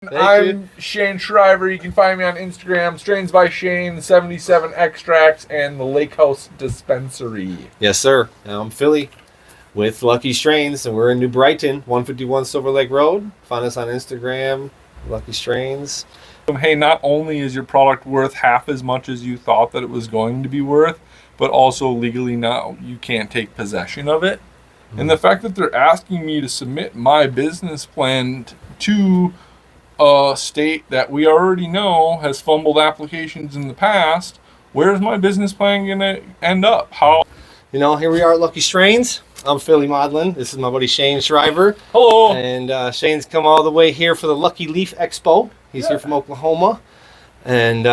I'm Shane Shriver. You can find me on Instagram, Strains by Shane, 77 Extracts, and the Lake House Dispensary. Yes, sir. I'm Philly with Lucky Strains, and we're in New Brighton, 151 Silver Lake Road. Find us on Instagram, Lucky Strains. Hey, not only is your product worth half as much as you thought that it was going to be worth, but also legally now you can't take possession of it. And the fact that they're asking me to submit my business plan to a state that we already know has fumbled applications in the past, where's my business plan going to end up? How? Here we are at Lucky Strains. I'm Philly Maudlin. This is my buddy Shane Shriver. Hello. And Shane's come all the way here for the Lucky Leaf EXPO. He's here from Oklahoma. And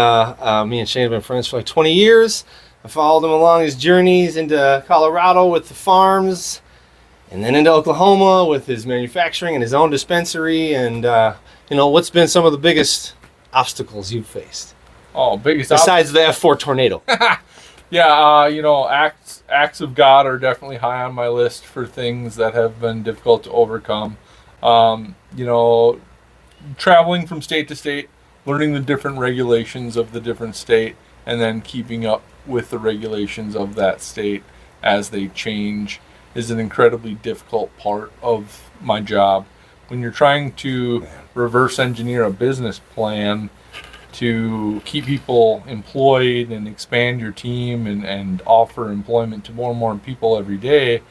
me and Shane have been friends for like 20 years. I followed him along his journeys into Colorado with the farms, and then into Oklahoma with his manufacturing and his own dispensary. And what's been some of the biggest obstacles you've faced? Oh, biggest besides the F4 tornado. Yeah, acts of God are definitely high on my list for things that have been difficult to overcome. Traveling from state to state, learning the different regulations of the different state, and then keeping up with the regulations of that state as they change is an incredibly difficult part of my job. When you're trying to reverse engineer a business plan to keep people employed and expand your team and offer employment to more and more people every day,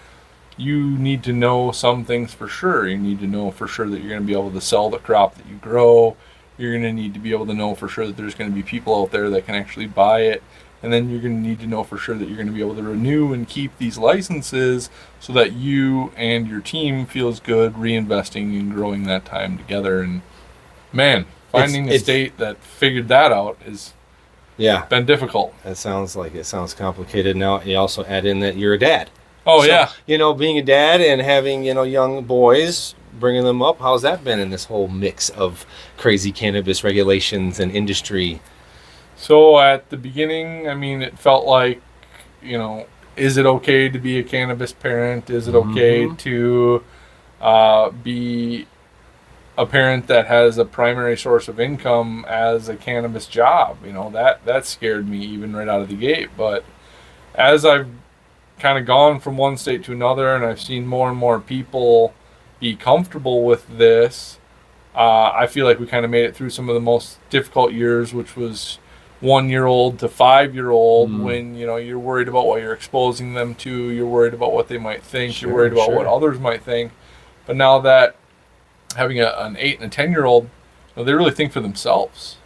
you need to know some things for sure. You need to know for sure that you're going to be able to sell the crop that you grow. You're going to need to be able to know for sure that there's going to be people out there that can actually buy it. And then you're going to need to know for sure that you're going to be able to renew and keep these licenses so that you and your team feels good reinvesting and growing that time together. And man, finding a state that figured that out is been difficult. That sounds complicated. Now you also add in that you're a dad. Oh, so, yeah. Being a dad and having, young boys, bringing them up, how's that been in this whole mix of crazy cannabis regulations and industry? So at the beginning, it felt like, is it okay to be a cannabis parent? Is it okay to be a parent that has a primary source of income as a cannabis job? That scared me even right out of the gate. But as I've kind of gone from one state to another and I've seen more and more people be comfortable with this, I feel like we kind of made it through some of the most difficult years, which was 1-year-old to 5-year-old, when you're worried about what you're exposing them to, you're worried about what they might think, you're worried about what others might think. But now that having an 8 and a 10-year-old, they really think for themselves.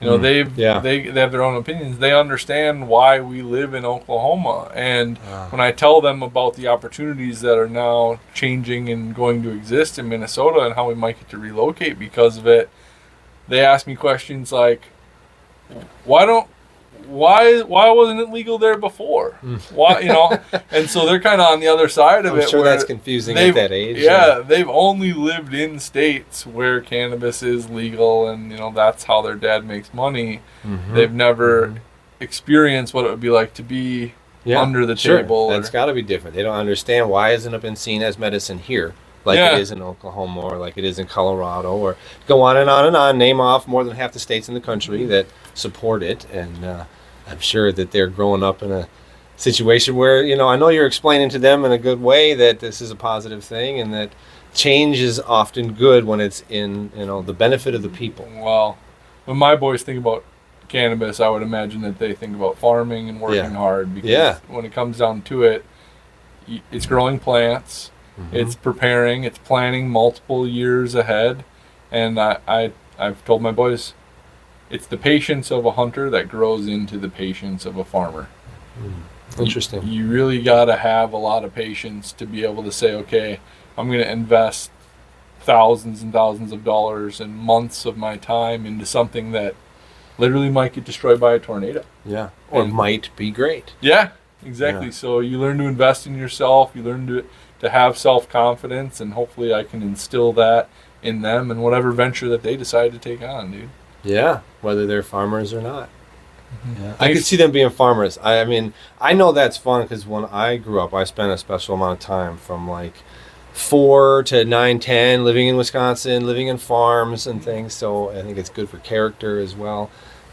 They have their own opinions. They understand why we live in Oklahoma. And when I tell them about the opportunities that are now changing and going to exist in Minnesota and how we might get to relocate because of it, they ask me questions like, why wasn't it legal there before? Why, and so they're kind of on the other side of it. I'm sure that's confusing at that age. Yeah, they've only lived in states where cannabis is legal, and that's how their dad makes money. They've never experienced what it would be like to be under the table. That's got to be different. They don't understand why hasn't it been seen as medicine here, like it is in Oklahoma or like it is in Colorado, or go on and on and on. Name off more than half the states in the country that support it, and I'm sure that they're growing up in a situation where, I know you're explaining to them in a good way that this is a positive thing and that change is often good when it's in, the benefit of the people. Well, when my boys think about cannabis, I would imagine that they think about farming and working hard, because when it comes down to it, it's growing plants, it's preparing, it's planning multiple years ahead. And I've told my boys, it's the patience of a hunter that grows into the patience of a farmer. Interesting. You really got to have a lot of patience to be able to say, okay, I'm going to invest thousands and thousands of dollars and months of my time into something that literally might get destroyed by a tornado. Yeah. Or might be great. Yeah, exactly. Yeah. So you learn to invest in yourself. You learn to have self-confidence, and hopefully I can instill that in them and whatever venture that they decide to take on, dude. Yeah, whether they're farmers or not. Yeah. I could see them being farmers. I know that's fun because when I grew up, I spent a special amount of time from like 4 to 9, 10, living in Wisconsin, living in farms and things. So I think it's good for character as well.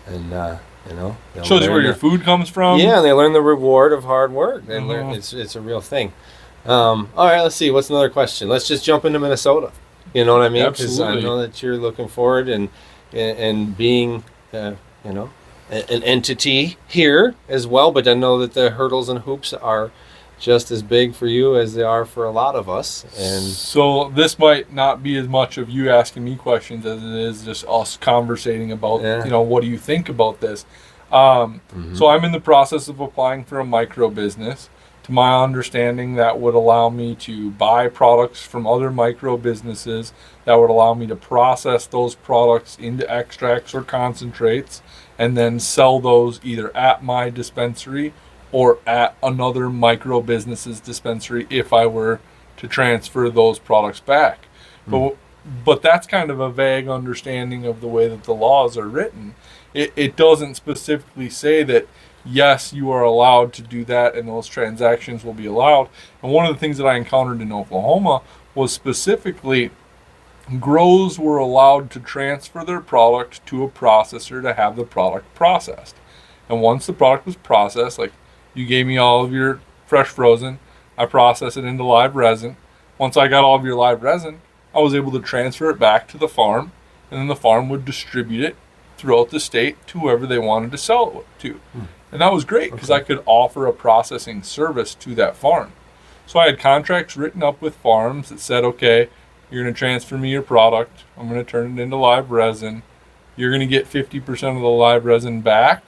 And, they'll Shows you learn where your food comes from. Yeah, and they learn the reward of hard work. They learn it's a real thing. All right, let's see. What's another question? Let's just jump into Minnesota. You know what I mean? Because I know that you're looking forward and being, an entity here as well. But I know that the hurdles and hoops are just as big for you as they are for a lot of us. And so this might not be as much of you asking me questions as it is just us conversating about, what do you think about this? So I'm in the process of applying for a micro business. To my understanding, that would allow me to buy products from other micro businesses that would allow me to process those products into extracts or concentrates and then sell those either at my dispensary or at another micro business's dispensary if I were to transfer those products back. But that's kind of a vague understanding of the way that the laws are written. It doesn't specifically say that, yes, you are allowed to do that and those transactions will be allowed. And one of the things that I encountered in Oklahoma was specifically grows were allowed to transfer their product to a processor to have the product processed. And once the product was processed, like you gave me all of your fresh frozen, I process it into live resin. Once I got all of your live resin, I was able to transfer it back to the farm, and then the farm would distribute it throughout the state to whoever they wanted to sell it to. And that was great because I could offer a processing service to that farm. So I had contracts written up with farms that said, okay, you're going to transfer me your product. I'm going to turn it into live resin. You're going to get 50% of the live resin back,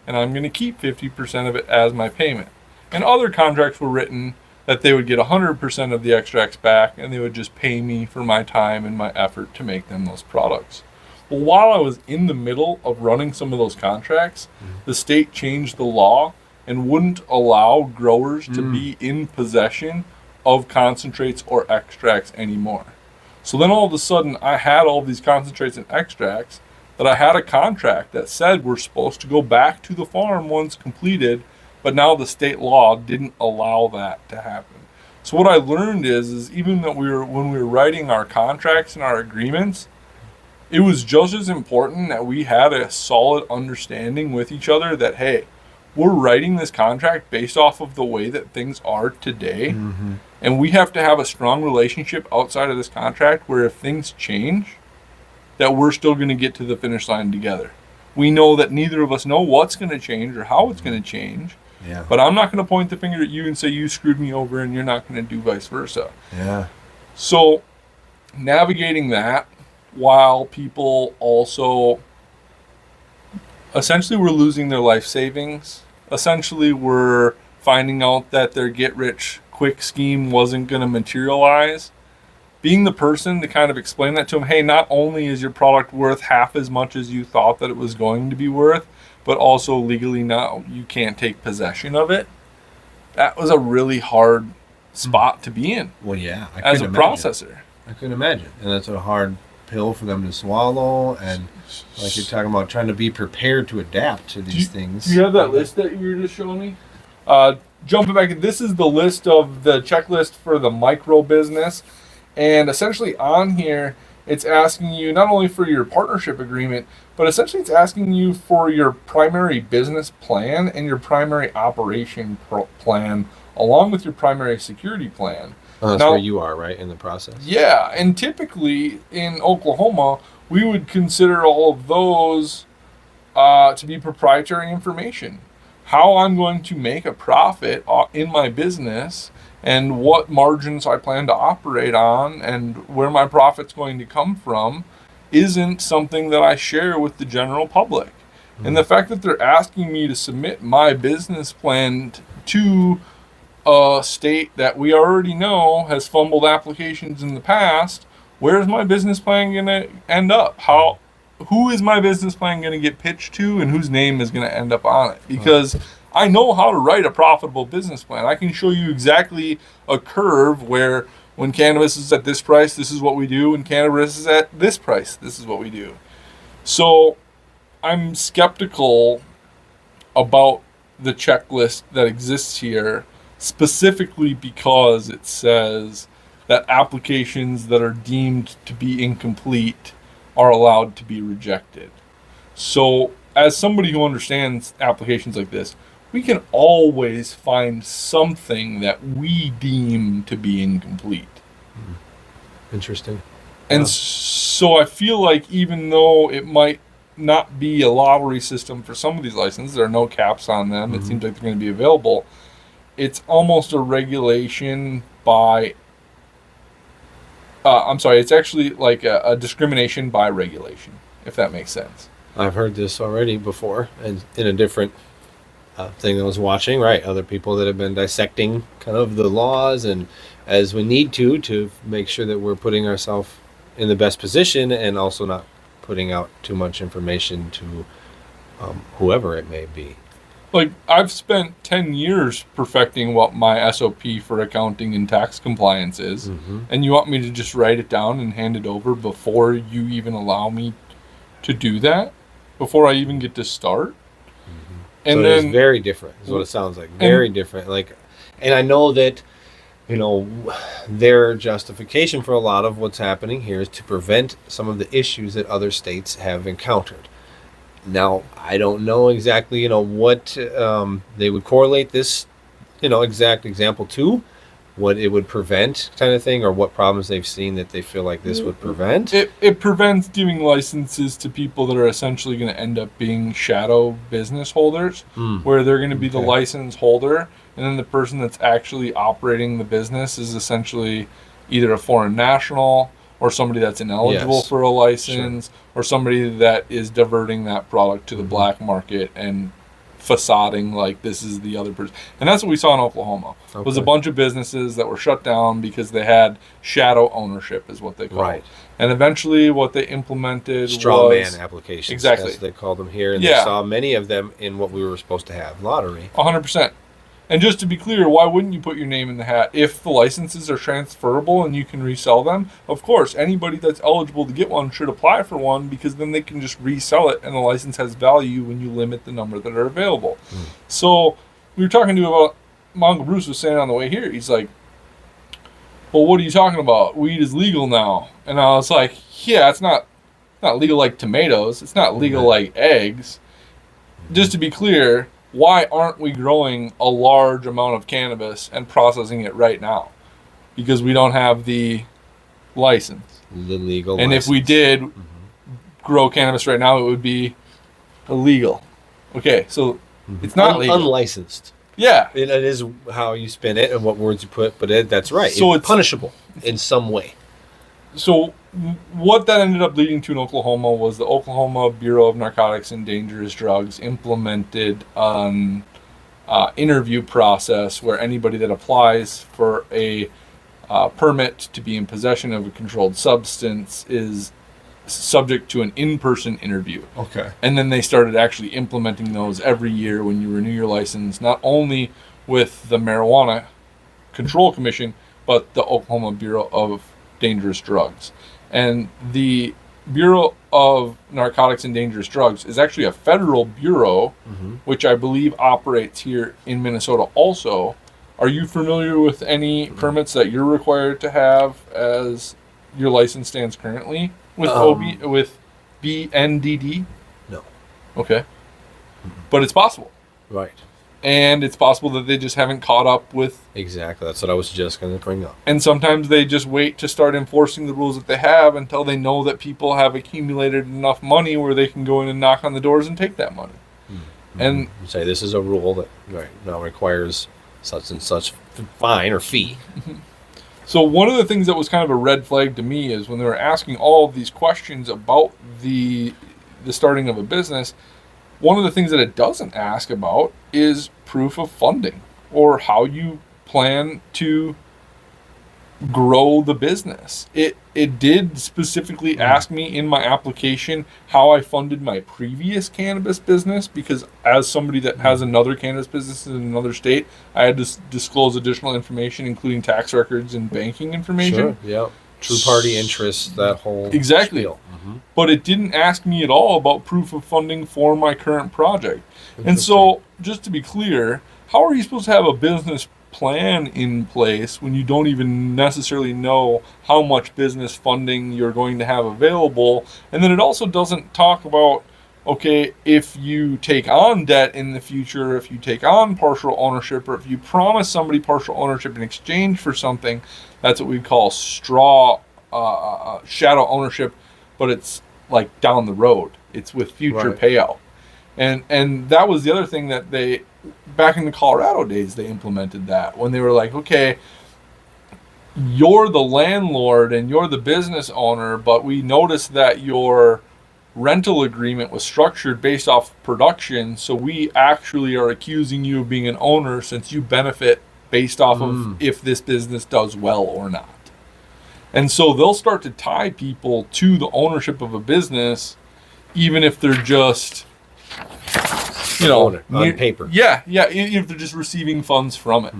and I'm going to keep 50% of it as my payment. And other contracts were written that they would get 100% of the extracts back, and they would just pay me for my time and my effort to make them those products. Well, while I was in the middle of running some of those contracts, the state changed the law and wouldn't allow growers to be in possession of concentrates or extracts anymore. So then all of a sudden, I had all these concentrates and extracts that I had a contract that said we're supposed to go back to the farm once completed, but now the state law didn't allow that to happen. So what I learned is even that when we were writing our contracts and our agreements, it was just as important that we had a solid understanding with each other that, hey, we're writing this contract based off of the way that things are today. And we have to have a strong relationship outside of this contract where if things change, that we're still going to get to the finish line together. We know that neither of us know what's going to change or how it's going to change. Yeah. But I'm not going to point the finger at you and say you screwed me over and you're not going to do vice versa. Yeah. So navigating that while people also essentially were losing their life savings, essentially were finding out that their get-rich-quick scheme wasn't going to materialize, being the person to kind of explain that to them, hey, not only is your product worth half as much as you thought that it was going to be worth, but also legally now you can't take possession of it. That was a really hard spot to be in. Well, yeah. As a processor. I couldn't imagine. And that's a hard pill for them to swallow, and like you're talking about trying to be prepared to adapt to these things. Do you have that list that you were just showing me? Jumping back, this is the list of the checklist for the micro business, and essentially on here it's asking you not only for your partnership agreement, but essentially it's asking you for your primary business plan and your primary operation plan along with your primary security plan. That's now, where you are, right, in the process? Yeah, and typically in Oklahoma, we would consider all of those to be proprietary information. How I'm going to make a profit in my business and what margins I plan to operate on and where my profit's going to come from isn't something that I share with the general public. And the fact that they're asking me to submit my business plan to a state that we already know has fumbled applications in the past, where's my business plan going to end up? Who is my business plan going to get pitched to and whose name is going to end up on it? Because I know how to write a profitable business plan. I can show you exactly a curve where when cannabis is at this price, this is what we do. When cannabis is at this price, this is what we do. So I'm skeptical about the checklist that exists here, specifically because it says that applications that are deemed to be incomplete are allowed to be rejected. So, as somebody who understands applications like this, we can always find something that we deem to be incomplete. Interesting. And so I feel like even though it might not be a lottery system for some of these licenses, there are no caps on them, it seems like they're going to be available, it's almost a regulation by, it's actually like a discrimination by regulation, if that makes sense. I've heard this already before, and in a different thing I was watching, right? Other people that have been dissecting kind of the laws, and as we need to make sure that we're putting ourselves in the best position and also not putting out too much information to whoever it may be. Like, I've spent 10 years perfecting what my SOP for accounting and tax compliance is, and you want me to just write it down and hand it over before you even allow me to do that? Before I even get to start? And so then it's very different, is what it sounds like. Very different. Like, and I know that, their justification for a lot of what's happening here is to prevent some of the issues that other states have encountered. Now, I don't know exactly, what they would correlate this, exact example to, what it would prevent kind of thing, or what problems they've seen that they feel like this would prevent. It prevents giving licenses to people that are essentially going to end up being shadow business holders, where they're going to be the license holder, and then the person that's actually operating the business is essentially either a foreign national or somebody that's ineligible for a license, or somebody that is diverting that product to the black market and facading like this is the other person. And that's what we saw in Oklahoma. It was a bunch of businesses that were shut down because they had shadow ownership, is what they called it. And eventually what they implemented straw was... man applications. Exactly. As they called them here. And they saw many of them in what we were supposed to have, lottery. 100%. And just to be clear, why wouldn't you put your name in the hat? If the licenses are transferable and you can resell them, of course, anybody that's eligible to get one should apply for one, because then they can just resell it, and the license has value when you limit the number that are available. So we were talking to about, Mongo Bruce was saying on the way here, he's like, well, what are you talking about? Weed is legal now. And I was like, yeah, it's not legal like tomatoes. It's not legal like eggs. Just to be clear, why aren't we growing a large amount of cannabis and processing it right now? Because we don't have the license. The legal and license. If we did grow cannabis right now, it would be illegal. Okay, so it's not legal. Unlicensed. Yeah. It is how you spin it and what words you put, but that's right. So it's punishable in some way. So what that ended up leading to in Oklahoma was the Oklahoma Bureau of Narcotics and Dangerous Drugs implemented an interview process where anybody that applies for a permit to be in possession of a controlled substance is subject to an in-person interview. Okay. And then they started actually implementing those every year when you renew your license, not only with the Marijuana Control Commission, but the Oklahoma Bureau of Dangerous Drugs. And the Bureau of Narcotics and Dangerous Drugs is actually a federal bureau, which I believe operates here in Minnesota also. Are you familiar with any permits that you're required to have as your license stands currently with with BNDD? No. Okay. But it's possible. Right. And it's possible that they just haven't caught up with... Exactly. That's what I was just going to bring up. And sometimes they just wait to start enforcing the rules that they have until they know that people have accumulated enough money where they can go in and knock on the doors and take that money. And say this is a rule that now requires such and such fine or fee. So one of the things that was kind of a red flag to me is when they were asking all of these questions about the starting of a business, one of the things that it doesn't ask about is proof of funding or how you plan to grow the business. It did specifically ask me in my application how I funded my previous cannabis business, because as somebody that has another cannabis business in another state, I had to disclose additional information, including tax records and banking information. Sure, yeah. True party interest, that whole exactly. spiel. But it didn't ask me at all about proof of funding for my current project. And so, just to be clear, how are you supposed to have a business plan in place when you don't even necessarily know how much business funding you're going to have available. And then it also doesn't talk about, okay, if you take on debt in the future, if you take on partial ownership, or if you promise somebody partial ownership in exchange for something, that's what we call shadow ownership, but it's like down the road. It's with future payout. And that was the other thing that they, back in the Colorado days, they implemented that when they were like, okay, you're the landlord and you're the business owner, but we noticed that your rental agreement was structured based off production, so we actually are accusing you of being an owner since you benefit based off of if this business does well or not. And so they'll start to tie people to the ownership of a business, even if they're just, on paper. Yeah, if they're just receiving funds from it.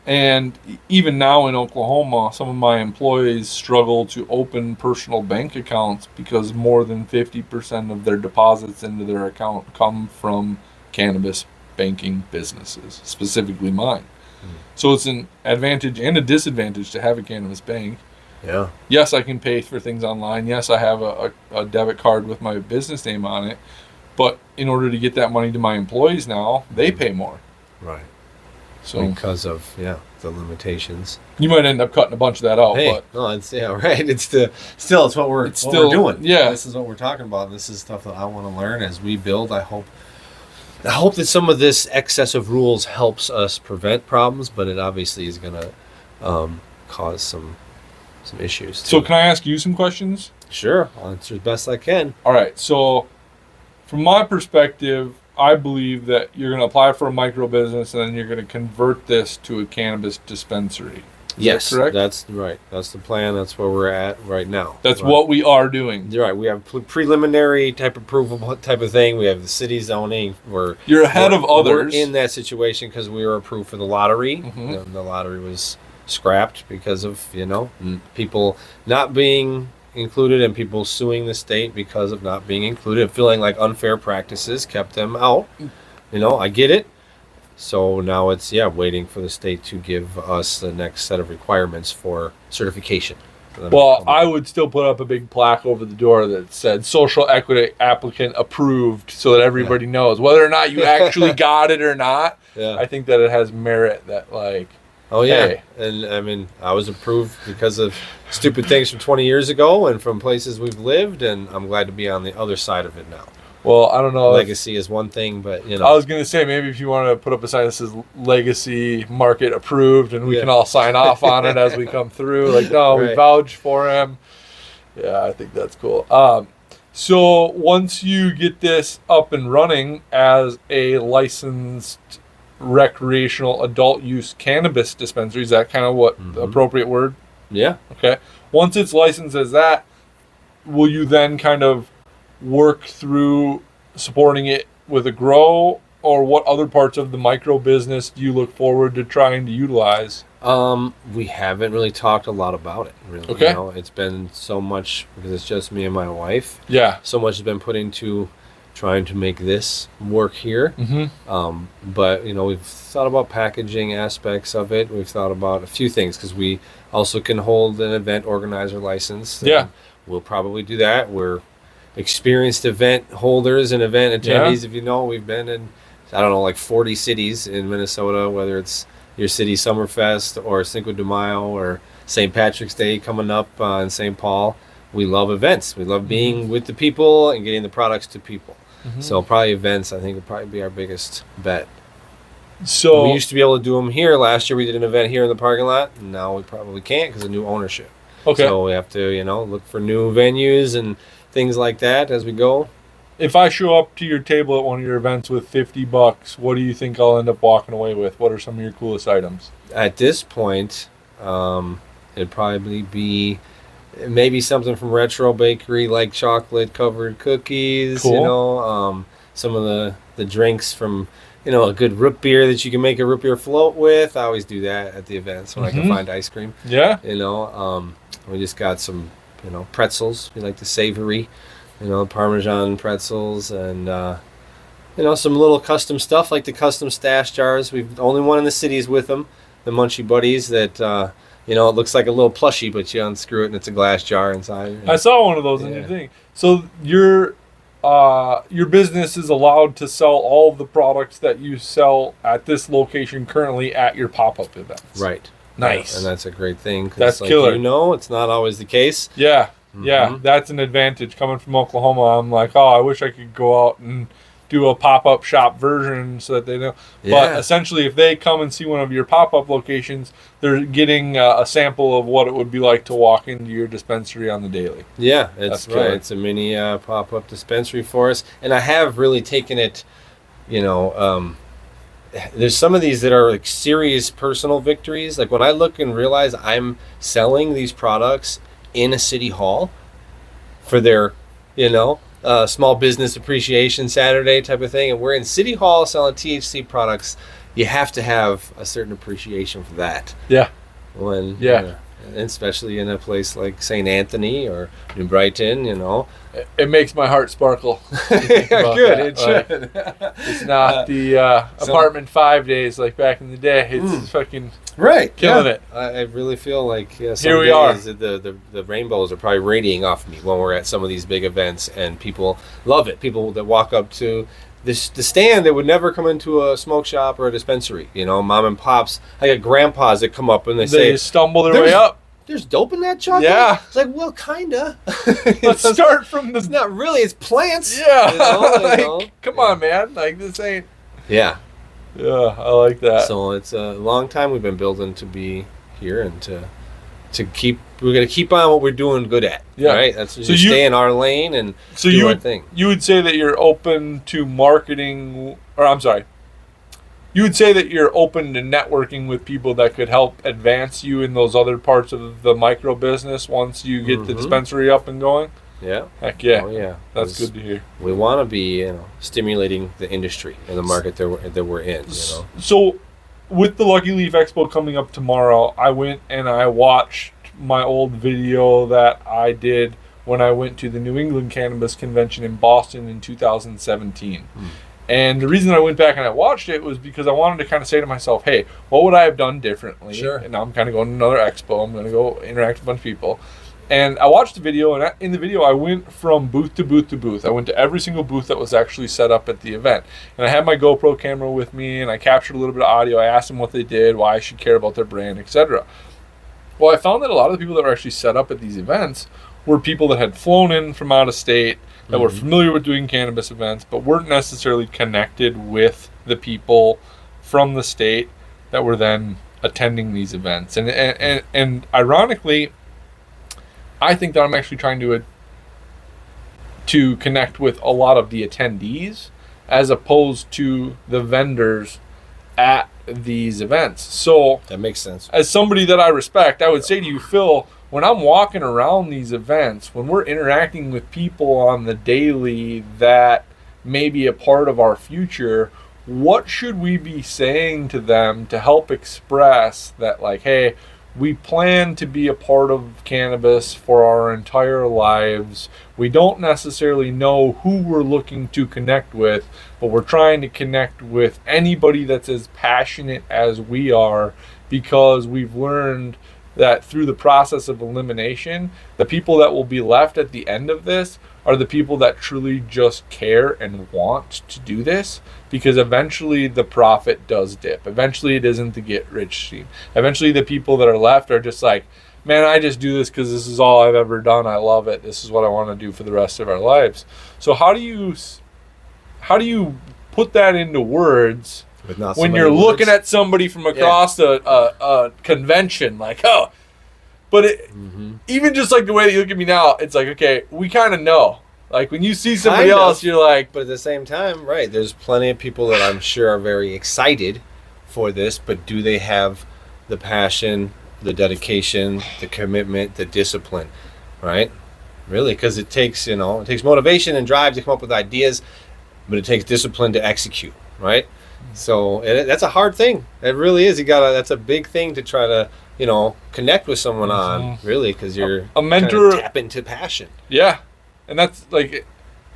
And even now in Oklahoma, some of my employees struggle to open personal bank accounts because more than 50% of their deposits into their account come from cannabis banking businesses, specifically mine. So it's an advantage and a disadvantage to have a cannabis bank. Yeah. Yes, I can pay for things online. Yes, I have a debit card with my business name on it. But in order to get that money to my employees now, they pay more. Right. So because of the limitations, you might end up cutting a bunch of that out. Hey, but no, it's right. It's what we're doing. Yeah, this is what we're talking about. This is stuff that I want to learn as we build. I hope that some of this excess of rules helps us prevent problems, but it obviously is going to cause some issues too. So can I ask you some questions? Sure, I'll answer as best I can. All right. So from my perspective, I believe that you're going to apply for a micro business and then you're going to convert this to a cannabis dispensary. Yes, correct? That's right. That's the plan. That's where we're at right now. That's what we are doing. You're right. We have preliminary type approval type of thing. We have the city zoning. You're ahead of others. We're in that situation because we were approved for the lottery. The lottery was scrapped because of people not being included and people suing the state because of not being included, feeling like unfair practices kept them out. I get it. So now it's waiting for the state to give us the next set of requirements for certification. Well, I would still put up a big plaque over the door that said social equity applicant approved so that everybody knows whether or not you actually got it or not. Yeah. I think that it has merit that oh yeah. Hey. And I mean, I was approved because of stupid things from 20 years ago and from places we've lived, and I'm glad to be on the other side of it now. Well, I don't know. Legacy is one thing, but I was going to say maybe if you want to put up a sign that says legacy market approved and we can all sign off on it as we come through. We vouch for him. Yeah, I think that's cool. So once you get this up and running as a licensed recreational adult use cannabis dispensary, is that kind of what the appropriate word? Yeah. Okay. Once it's licensed as that, will you then kind of work through supporting it with a grow, or what other parts of the micro business do you look forward to trying to utilize? We haven't really talked a lot about it, really. Okay. It's been so much because it's just me and my wife. Yeah. So much has been put into trying to make this work here. But we've thought about packaging aspects of it. We've thought about a few things because we also can hold an event organizer license. Yeah. We'll probably do that. We're experienced event holders and event attendees. If we've been in 40 cities in Minnesota, whether it's your city Summerfest or Cinco de Mayo or St. Patrick's Day coming up in St. Paul. We love events. We love being with the people and getting the products to people. So probably events, I think, would probably be our biggest bet. So we used to be able to do them here. Last year we did an event here in the parking lot, and now we probably can't because of new ownership. Okay. So we have to, look for new venues and things like that as we go. If I show up to your table at one of your events with $50, what do you think I'll end up walking away with? What are some of your coolest items? At this point, it'd probably be maybe something from Retro Bakery, like chocolate covered cookies. Cool. Some of the drinks from a good root beer that you can make a root beer float with. I always do that at the events when I can find ice cream. Yeah. We just got some pretzels. We like the savory, Parmesan pretzels, and some little custom stuff like the custom stash jars. We've the only one in the cities with them. the Munchie Buddies that it looks like a little plushie, but you unscrew it and it's a glass jar inside. I saw one of those in your thing. So your business is allowed to sell all of the products that you sell at this location currently at your pop-up events. Right. Nice. And that's a great thing. That's killer. It's not always the case. Yeah. Yeah, that's an advantage. Coming from Oklahoma, I'm like, I wish I could go out and do a pop-up shop version so that they know. Yeah. But essentially, if they come and see one of your pop-up locations, they're getting a sample of what it would be like to walk into your dispensary on the daily. Yeah, it's a mini pop-up dispensary for us. And I have really taken it, there's some of these that are like serious personal victories. Like when I look and realize I'm selling these products in a city hall for their, small business appreciation Saturday type of thing, and we're in city hall selling THC products, you have to have a certain appreciation for that. Yeah. And especially in a place like St. Anthony or New Brighton, It makes my heart sparkle. Good, it should. It's not the apartment 5 days like back in the day. It's fucking killing it. I really feel like some here we days are. The rainbows are probably radiating off of me when we're at some of these big events, and people love it. People that walk up to the stand that would never come into a smoke shop or a dispensary. Mom and pops. I got grandpas that come up and they say, stumble their way up. There's dope in that chocolate? Yeah. It's like, well, kinda. Let's start from the... It's not really, it's plants. Yeah. Come on, man. Like, this ain't... Yeah. Yeah, I like that. So it's a long time we've been building to be here and to keep... We're going to keep on what we're doing good at. Yeah. Right? That's just stay in our lane and do our thing. You would say that you're open to marketing... Or, I'm sorry. You would say that you're open to networking with people that could help advance you in those other parts of the micro business once you get the dispensary up and going? Yeah. Heck yeah. Oh, yeah. That's good to hear. We want to be, stimulating the industry and the market that we're in, So, with the Lucky Leaf Expo coming up tomorrow, I went and I watched my old video that I did when I went to the New England Cannabis Convention in Boston in 2017. And the reason I went back and I watched it was because I wanted to kind of say to myself, hey, what would I have done differently? Sure. And now I'm kind of going to another expo. I'm going to go interact with a bunch of people. And I watched the video, and in the video, I went from booth to booth to booth. I went to every single booth that was actually set up at the event. And I had my GoPro camera with me, and I captured a little bit of audio. I asked them what they did, why I should care about their brand, etc. Well, I found that a lot of the people that were actually set up at these events were people that had flown in from out of state, that were familiar with doing cannabis events, but weren't necessarily connected with the people from the state that were then attending these events. And ironically, I think that I'm actually trying to connect with a lot of the attendees as opposed to the vendors at these events. So that makes sense. As somebody that I respect, I would say to you, Phil, when I'm walking around these events, when we're interacting with people on the daily that may be a part of our future, what should we be saying to them to help express that, like, hey, we plan to be a part of cannabis for our entire lives. We don't necessarily know who we're looking to connect with, but we're trying to connect with anybody that's as passionate as we are, because we've learned that through the process of elimination, the people that will be left at the end of this are the people that truly just care and want to do this, because eventually the profit does dip. Eventually it isn't the get rich scheme. Eventually the people that are left are just like, man, I just do this because this is all I've ever done. I love it. This is what I want to do for the rest of our lives. So how do you put that into words when you're looking at somebody from across a convention, like, oh, but even just like the way that you look at me now, it's like, okay, we kind of know. Like when you see somebody else, you're like... But at the same time, right, there's plenty of people that I'm sure are very excited for this, but do they have the passion, the dedication, the commitment, the discipline, right? Really, because it takes motivation and drive to come up with ideas, but it takes discipline to execute, right? So that's a hard thing. It really is. That's a big thing to try to, connect with someone on, really, because you're a mentor. Tap into passion. Yeah, and that's like,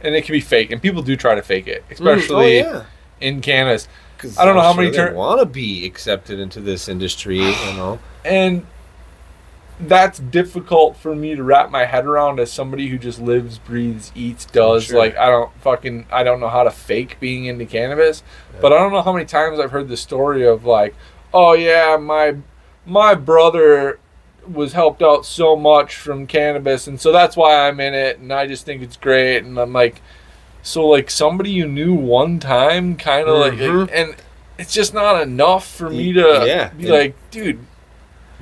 and it can be fake, and people do try to fake it, especially in cannabis. 'Cause I don't know how sure many they want to be accepted into this industry, you know. And that's difficult for me to wrap my head around as somebody who just lives, breathes, eats, does. Sure. Like, I don't know how to fake being into cannabis, but I don't know how many times I've heard the story of like, oh yeah, my brother was helped out so much from cannabis, and so that's why I'm in it, and I just think it's great. And I'm like, so like somebody you knew one time, kind of like, and it's just not enough for me to be like, dude.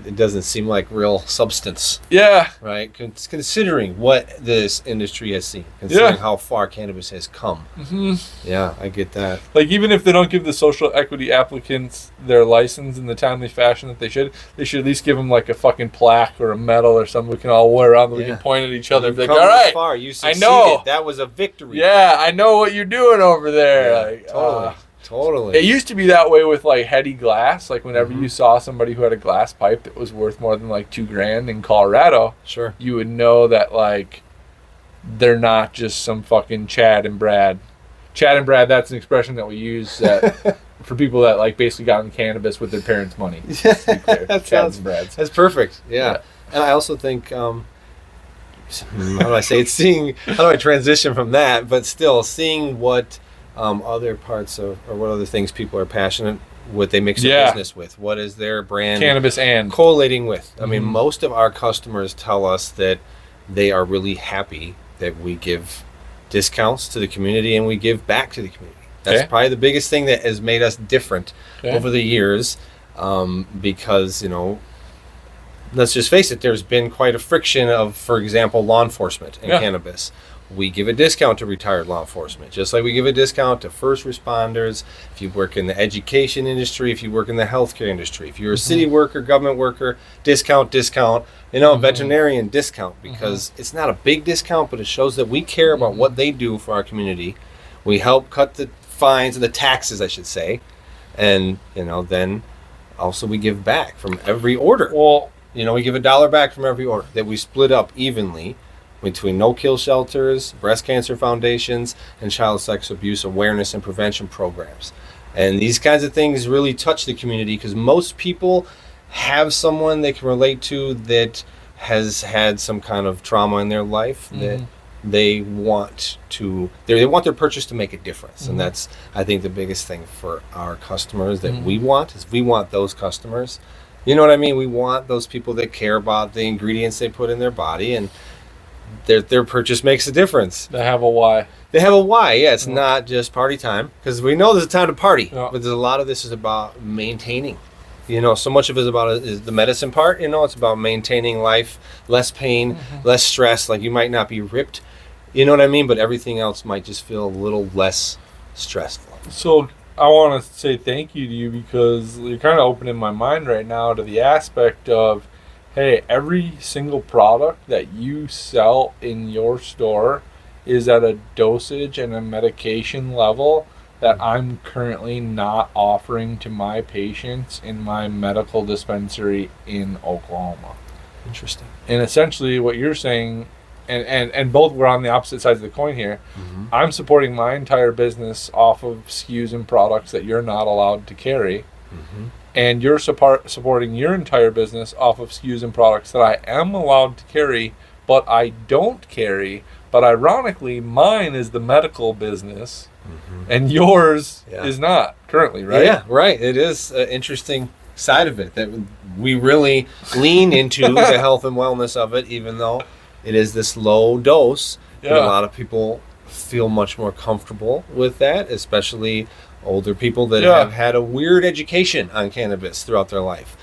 It doesn't seem like real substance. Yeah. Right? Considering what this industry has seen. Considering how far cannabis has come. Mm-hmm. Yeah, I get that. Like, even if they don't give the social equity applicants their license in the timely fashion that they should at least give them, like, a fucking plaque or a medal or something we can all wear around that we can point at each other and be like, all right, far. You succeeded. I know. That was a victory. Yeah, I know what you're doing over there. Yeah, like, totally. Totally. It used to be that way with like heady glass. Like whenever you saw somebody who had a glass pipe that was worth more than like $2,000 in Colorado, sure, you would know that like they're not just some fucking Chad and Brad. Chad and Brad, that's an expression that we use that for people that like basically got in cannabis with their parents' money. That's perfect. Yeah. And I also think how do I say it? How do I transition from that? But still seeing what other parts of, or what other things people are passionate, what they mix their business with, what is their brand cannabis and correlating with. I mean, most of our customers tell us that they are really happy that we give discounts to the community and we give back to the community. That's probably the biggest thing that has made us different over the years, because, you know, let's just face it, there's been quite a friction of, for example, law enforcement and cannabis. We give a discount to retired law enforcement, just like we give a discount to first responders. If you work in the education industry, if you work in the healthcare industry, if you're a city worker, government worker, discount, you know, veterinarian discount, because it's not a big discount, but it shows that we care about what they do for our community. We help cut the fines and the taxes, I should say. And, you know, then also we give back from every order. Well, you know, we give $1 back from every order that we split up evenly between no-kill shelters, breast cancer foundations, and child sex abuse awareness and prevention programs. And these kinds of things really touch the community because most people have someone they can relate to that has had some kind of trauma in their life that they want their purchase to make a difference. And that's, I think, the biggest thing for our customers that we want those customers. You know what I mean? We want those people that care about the ingredients they put in their body, and their purchase makes a difference. They have a why. They have a why. Yeah, it's not just party time, because we know there's a time to party, but there's a lot of this is about maintaining. You know, so much of it is the medicine part. You know, it's about maintaining life, less pain, less stress. Like, you might not be ripped, you know what I mean? But everything else might just feel a little less stressful. So I want to say thank you to you, because you're kind of opening my mind right now to the aspect of, hey, every single product that you sell in your store is at a dosage and a medication level that I'm currently not offering to my patients in my medical dispensary in Oklahoma. Interesting. And essentially what you're saying, and both we're on the opposite sides of the coin here, I'm supporting my entire business off of SKUs and products that you're not allowed to carry. And you're supporting your entire business off of SKUs and products that I am allowed to carry, but I don't carry. But ironically, mine is the medical business, and yours is not currently, right? Yeah, right. It is an interesting side of it that we really lean into the health and wellness of it, even though it is this low dose. And a lot of people feel much more comfortable with that, especially older people that have had a weird education on cannabis throughout their life.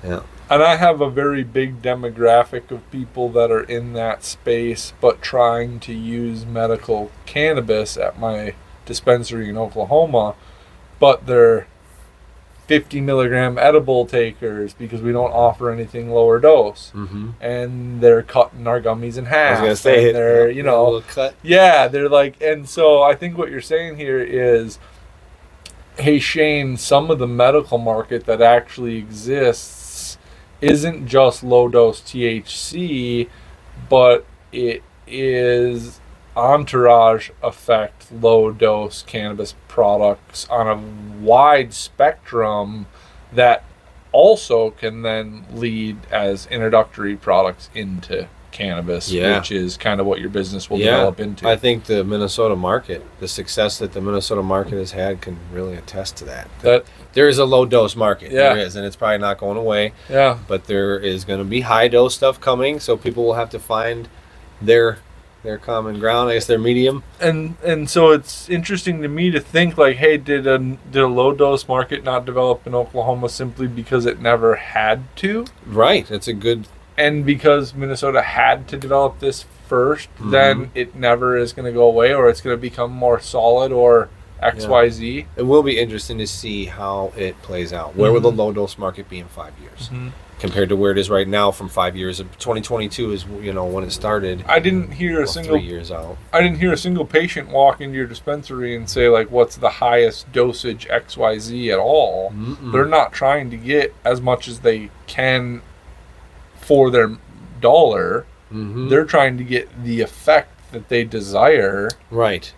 Yeah. And I have a very big demographic of people that are in that space, but trying to use medical cannabis at my dispensary in Oklahoma, but they're 50 milligram edible takers because we don't offer anything lower dose. And they're cutting our gummies in half. I was going to say, they're, you know, cut. Yeah, they're like, and so I think what you're saying here is, hey, Shane, some of the medical market that actually exists isn't just low-dose THC, but it is entourage effect low dose cannabis products on a wide spectrum that also can then lead as introductory products into cannabis, which is kind of what your business will develop into. I think the Minnesota market, the success that the Minnesota market has had, can really attest to that. There is a low dose market. There is, and it's probably not going away. Yeah. But there is going to be high dose stuff coming, so people will have to find their common ground, I guess their medium. And so it's interesting to me to think like, hey, did a low dose market not develop in Oklahoma simply because it never had to? Right. That's a good. And because Minnesota had to develop this first, then it never is going to go away, or it's going to become more solid, or XYZ. It will be interesting to see how it plays out. Where will the low dose market be in 5 years? Compared to where it is right now from 5 years. 2022 is, when it started. I didn't hear 3 years out. I didn't hear a single patient walk into your dispensary and say, like, what's the highest dosage XYZ at all. They're not trying to get as much as they can for their dollar. They're trying to get the effect that they desire. Right.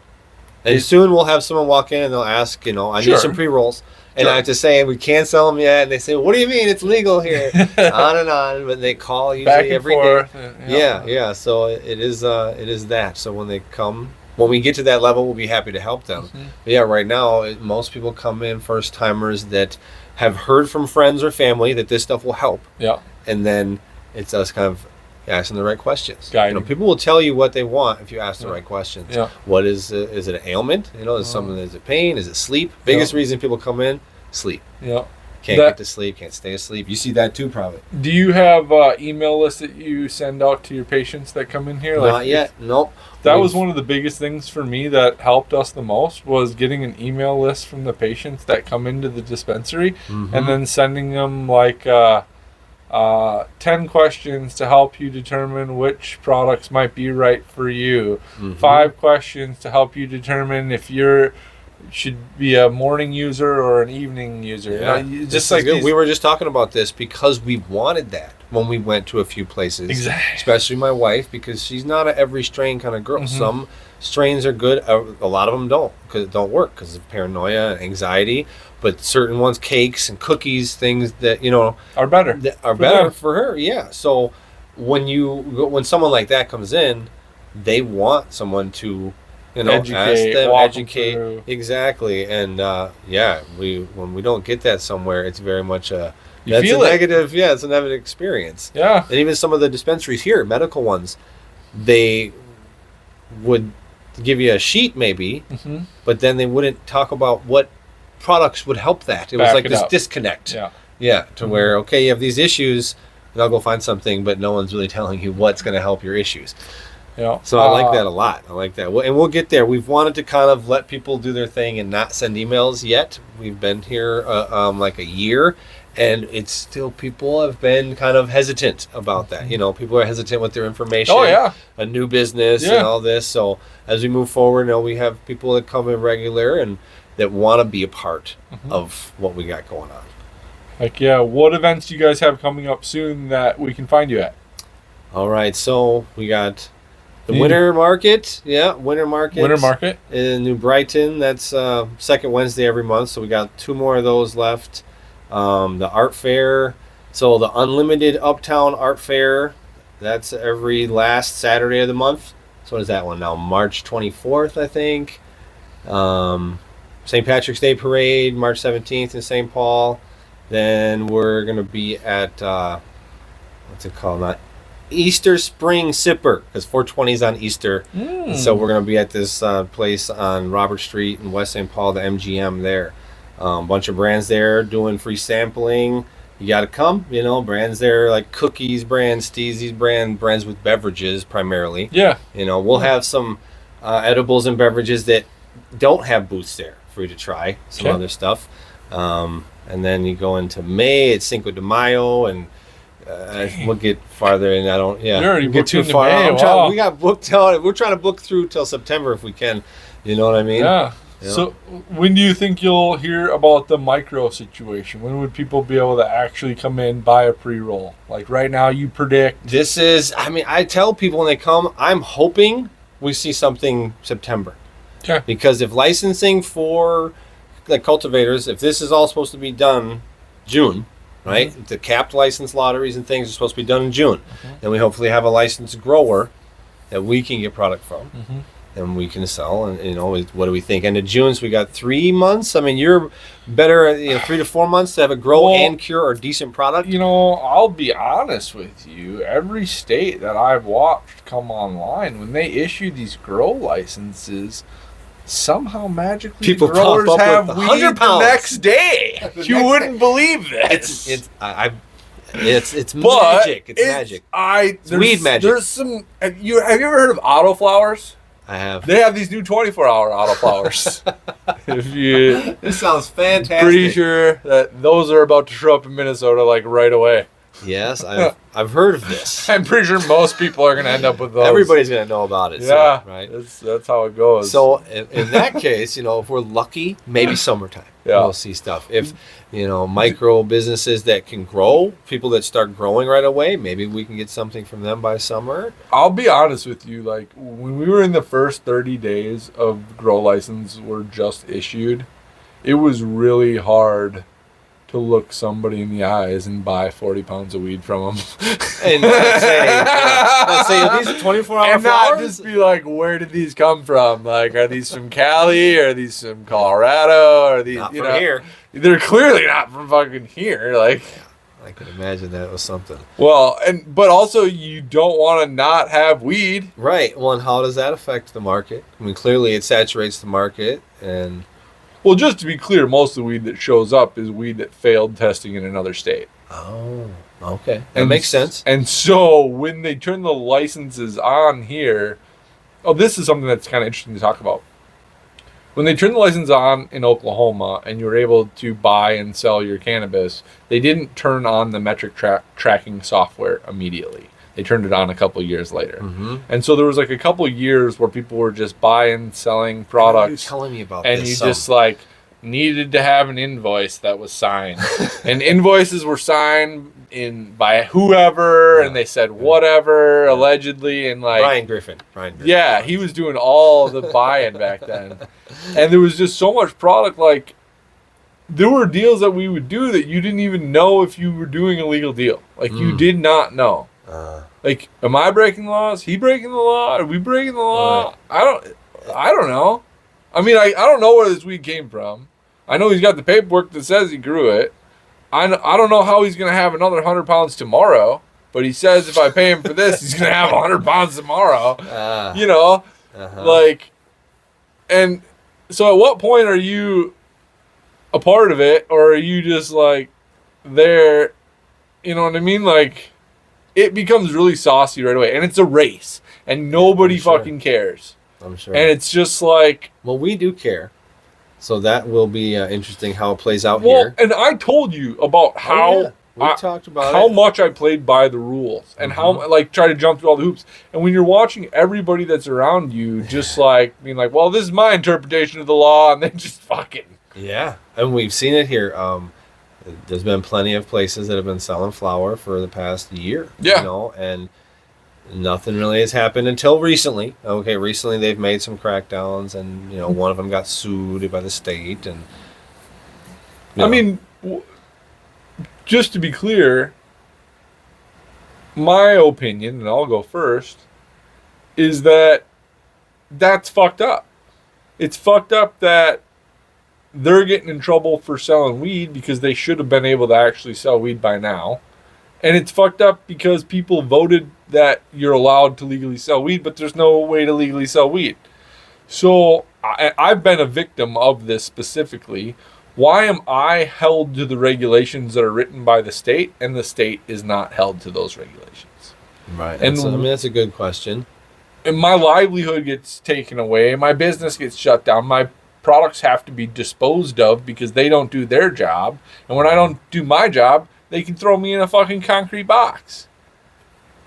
And soon we'll have someone walk in and they'll ask, I need some pre-rolls. And I have to say, we can't sell them yet. And they say, what do you mean? It's legal here. On and on. But they call usually every day. Yeah. So it is that. So when they come, when we get to that level, we'll be happy to help them. But right now, most people come in, first timers that have heard from friends or family that this stuff will help. Yeah. And then it's us kind of asking the right questions. People will tell you what they want if you ask the right questions. What is it an ailment? Is it pain? Is it sleep? Biggest reason people come in, sleep. Can't get to sleep, can't stay asleep. You see that too, probably. Do you have email lists that you send out to your patients that come in here? Not yet. Nope. That was one of the biggest things for me that helped us the most, was getting an email list from the patients that come into the dispensary, and then sending them 10 questions to help you determine which products might be right for you. 5 questions to help you determine if you should be a morning user or an evening user. Just like we were just talking about this because we wanted that when we went to a few places. Exactly. Especially my wife, because she's not a every strain kind of girl. Some strains are good. A lot of them don't, because it don't work because of paranoia and anxiety. But certain ones, cakes and cookies, things that are better. For her. Yeah. So when someone like that comes in, they want someone to ask them, educate. Exactly. And when we don't get that somewhere, it's very much negative. Yeah, it's a negative experience. Yeah. And even some of the dispensaries here, medical ones, they would give you a sheet maybe, but then they wouldn't talk about what products would help that. It was like this disconnect. To where, okay, you have these issues, and I'll go find something, but no one's really telling you what's going to help your issues. So I like that a lot. I like that. And we'll get there. We've wanted to kind of let people do their thing and not send emails yet. We've been here like a year, and it's still, people have been kind of hesitant about that. People are hesitant with their information. A new business and all this. So as we move forward, we have people that come in regular and that want to be a part of what we got going on. What events do you guys have coming up soon that we can find you at? All right, so we got the Winter Market. Winter Market in New Brighton. That's second Wednesday every month, so we got 2 more of those left. The Art Fair, so the Unlimited Uptown Art Fair, that's every last Saturday of the month. So what is that one now? March 24th, I think. St. Patrick's Day Parade, March 17th in St. Paul. Then we're going to be at, what's it called? Not Easter Spring Sipper, because 420 is on Easter. And so we're going to be at this place on Robert Street in West St. Paul, the MGM there. Bunch of brands there doing free sampling. You got to come, brands there like Cookies brand, Steezy's brand, brands with beverages primarily. We'll have some edibles and beverages that don't have booths there for you to try some other stuff. And then you go into May, it's Cinco de Mayo, and we'll get farther, and I don't You're already get too far. We got booked out. We're trying to book through till September if we can. You know what I mean? So when do you think you'll hear about the micro situation? When would people be able to actually come in, buy a pre-roll? Like right now you predict? I tell people when they come, I'm hoping we see something September. Okay. Because if licensing for like cultivators, if this is all supposed to be done June, right? The capped license lotteries and things are supposed to be done in June. Then we hopefully have a licensed grower that we can get product from. And we can sell, and what do we think? End of June, so we got 3 months. I mean, you're better, 3 to 4 months to have a grow and cure or decent product. I'll be honest with you. Every state that I've watched come online, when they issue these grow licenses, somehow magically people growers pop up have with weed 100 the pounds next day. You wouldn't believe this. It's magic. It's magic. It's weed magic. There's some. Have you ever heard of auto flowers? I have. They have these new 24-hour auto flowers. This sounds fantastic. Pretty sure that those are about to show up in Minnesota like right away. Yes, I've heard of this. I'm pretty sure most people are going to end up with those. Everybody's going to know about it. Yeah, so, right. That's how it goes. So in that case, if we're lucky, maybe summertime. Yeah. We'll see stuff. If micro businesses that can grow, people that start growing right away, maybe we can get something from them by summer. I'll be honest with you, like when we were in the first 30 days of grow license were just issued, it was really hard to look somebody in the eyes and buy 40 pounds of weed from them. And let's say are these 24-hour and flowers? not just be like, where did these come from? Like, are these from Cali? Are these from Colorado? Are these Not from here? They're clearly not from fucking here. Like, I could imagine that was something. Well, but also you don't want to not have weed. Right. Well, and how does that affect the market? I mean, clearly it saturates the market. And well, just to be clear, most of the weed that shows up is weed that failed testing in another state. Oh, okay. That makes sense. And so when they turn the licenses on here, this is something that's kind of interesting to talk about. When they turned the license on in Oklahoma and you were able to buy and sell your cannabis, they didn't turn on the metric tracking software immediately. They turned it on a couple years later. And so there was like a couple years where people were just buying, selling products. You're telling me about and this. You just like needed to have an invoice that was signed. And invoices were signed by whoever, and they said whatever, allegedly, and like Brian Griffin. Yeah, he was doing all the buying back then. And there was just so much product. Like, there were deals that we would do that you didn't even know if you were doing a legal deal. Like, you did not know. Like, am I breaking the law? Is he breaking the law? Are we breaking the law? I don't know. I mean, I don't know where this weed came from. I know he's got the paperwork that says he grew it. I don't know how he's going to have another 100 pounds tomorrow, but he says if I pay him for this, he's going to have 100 pounds tomorrow. Like, and so at what point are you a part of it, or are you just like there? You know what I mean? Like, it becomes really saucy right away, and it's a race, and nobody fucking cares. I'm sure. And it's just like, well, we do care. So that will be interesting how it plays out well, here. and I told you about how we talked about how much I played by the rules and how like try to jump through all the hoops. And when you're watching everybody that's around you, just like being like, well, this is my interpretation of the law, and then just fucking and we've seen it here. There's been plenty of places that have been selling flower for the past year. And nothing really has happened until recently. Okay, recently they've made some crackdowns, and one of them got sued by the state. And I mean, just to be clear, my opinion, and I'll go first, is that that's fucked up. It's fucked up that they're getting in trouble for selling weed because they should have been able to actually sell weed by now. And it's fucked up because people voted that you're allowed to legally sell weed, but there's no way to legally sell weed. So I've been a victim of this specifically. Why am I held to the regulations that are written by the state, and the state is not held to those regulations? Right. And that's a good question. And my livelihood gets taken away. My business gets shut down. My products have to be disposed of because they don't do their job. And when I don't do my job, they can throw me in a fucking concrete box.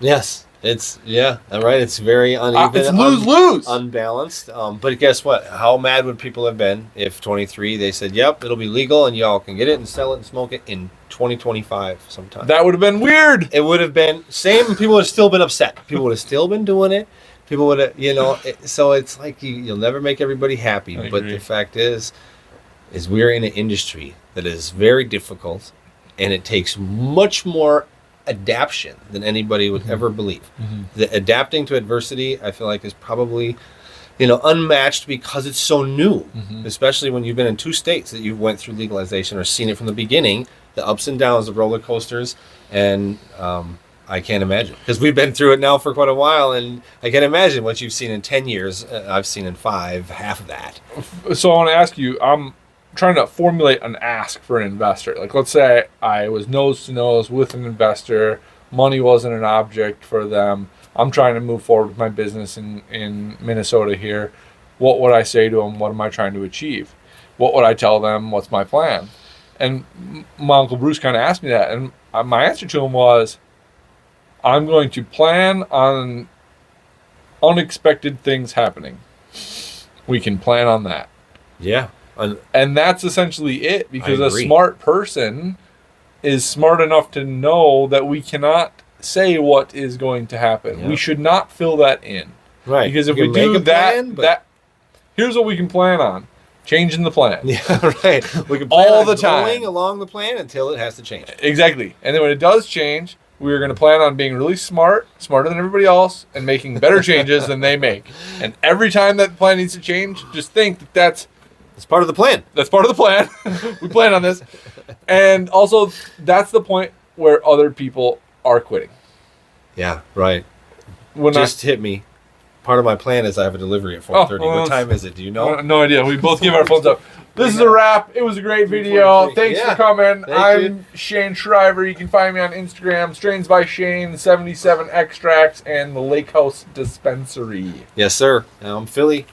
Yes. It's, right. It's very uneven. It's lose-lose. Unbalanced. But guess what? How mad would people have been if 23, they said, yep, it'll be legal and y'all can get it and sell it and smoke it in 2025 sometime. That would have been weird. It would have been, people would have still been upset. People would have still been doing it. People would, so it's like you'll never make everybody happy. I But agree. the fact is we're in an industry that is very difficult, and it takes much more adaptation than anybody would ever believe. The adapting to adversity, I feel like, is probably, unmatched because it's so new, especially when you've been in 2 states that you went through legalization or seen it from the beginning, the ups and downs, the roller coasters, and I can't imagine, because we've been through it now for quite a while, and I can't imagine what you've seen in 10 years. I've seen in 5, half of that. So I want to ask you, I'm trying to formulate an ask for an investor. Like, let's say I was nose to nose with an investor, money wasn't an object for them. I'm trying to move forward with my business in Minnesota here. What would I say to them? What am I trying to achieve? What would I tell them? What's my plan? And my Uncle Bruce kind of asked me that, and my answer to him was, I'm going to plan on unexpected things happening. We can plan on that. Yeah. And that's essentially it, because I a agree. smart person is smart enough to know that we cannot say what is going to happen. Yeah. We should not fill that in. Right. Because if You we can do make a plan, but- that, here's what we can plan on. Changing the plan. Yeah, right. We can plan All on the time. going along the plan until it has to change. Exactly. And then when it does change, we're going to plan on being really smarter than everybody else, and making better changes than they make. And every time that plan needs to change, just think that It's part of the plan. that's part of the plan. We plan on this. And also, that's the point where other people are quitting. Yeah, right. When Just hit me. Part of my plan is I have a delivery at 4:30. well, What time is it? Do you know? No idea. We both give our phones up. This is a wrap. It was a great video. 3:43. Thanks Yeah. for coming. Thank I'm you. Shane Shriver. You can find me on Instagram, Strains by Shane, 77 Extracts, and the Lake House Dispensary. Yes, sir. I'm Philly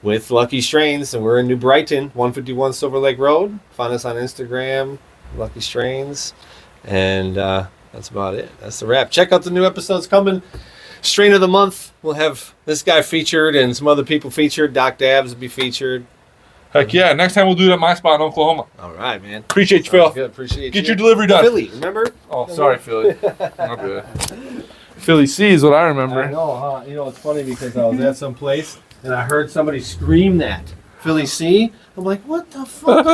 with Lucky Strains, and we're in New Brighton, 151 Silver Lake Road. Find us on Instagram, Lucky Strains, and that's about it. That's the wrap. Check out the new episodes coming. Strain of the month. We'll have this guy featured and some other people featured. Doc Dabs will be featured. Heck yeah. Next time we'll do it at my spot in Oklahoma. All right, man. Appreciate you, Phil. Sounds good. Appreciate Get you. your delivery done. Philly, remember? Oh, sorry, Philly. My bad. Philly C is what I remember. I know, huh? It's funny because I was at some place and I heard somebody scream that. Philly C. I'm like, what the fuck?